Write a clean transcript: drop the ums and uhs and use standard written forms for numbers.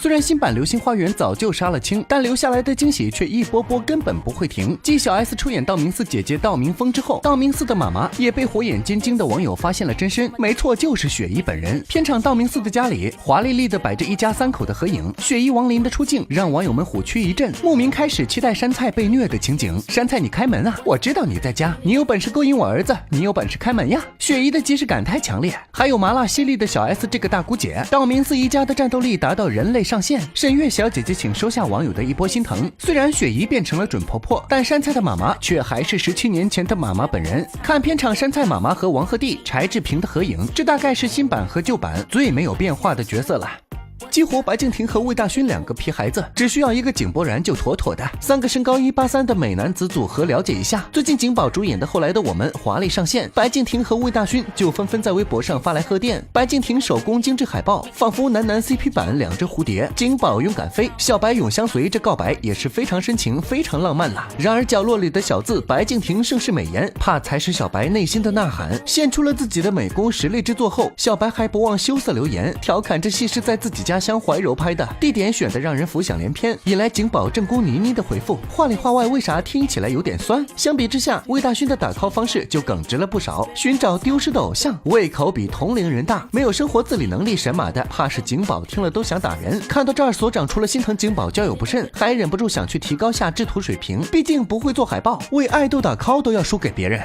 虽然新版《流星花园》早就杀了青，但留下来的惊喜却一波波根本不会停。继小 S 出演道明寺姐姐道明峰之后，道明寺的妈妈也被火眼金睛的网友发现了真身，没错，就是雪姨本人。片场道明寺的家里华丽丽的摆着一家3口的合影，雪姨王林的出镜让网友们虎躯一震，慕名开始期待杉菜被虐的情景。杉菜，你开门啊！我知道你在家，你有本事勾引我儿子，你有本事开门呀！雪姨的即视感太强烈，还有麻辣犀利的小 S 这个大姑姐，道明寺一家的战斗力达到人类上限。沈月小姐姐请收下网友的一波心疼。虽然雪姨变成了准婆婆，但杉菜的妈妈却还是17年前的妈妈本人。看片场杉菜妈妈和王鹤棣、柴智屏的合影，这大概是新版和旧版最没有变化的角色了。激活白敬亭和魏大勋2个皮孩子，只需要一个井柏然就妥妥的。3个身高183的美男子组合，了解一下。最近景宝主演的《后来的我们》华丽上线，白敬亭和魏大勋就纷纷在微博上发来贺电。白敬亭手工精致海报，仿佛男 CP 版2只蝴蝶，景宝勇敢飞，小白永相随，这告白也是非常深情，非常浪漫了。然而角落里的小字白敬亭盛世美颜，怕才是小白内心的呐喊。献出了自己的美工实力制作后，小白还不忘羞涩留言，调侃这戏是在自己家乡怀柔拍的，地点选的让人浮想联翩，引来景宝正宫倪妮的回复，话里话外为啥听起来有点酸。相比之下，魏大勋的打 call 方式就耿直了不少，寻找丢失的偶像，胃口比同龄人大，没有生活自理能力神马的，怕是景宝听了都想打人。看到这儿，所长除了心疼景宝交友不慎，还忍不住想去提高下制图水平，毕竟不会做海报，为爱豆打 call 都要输给别人。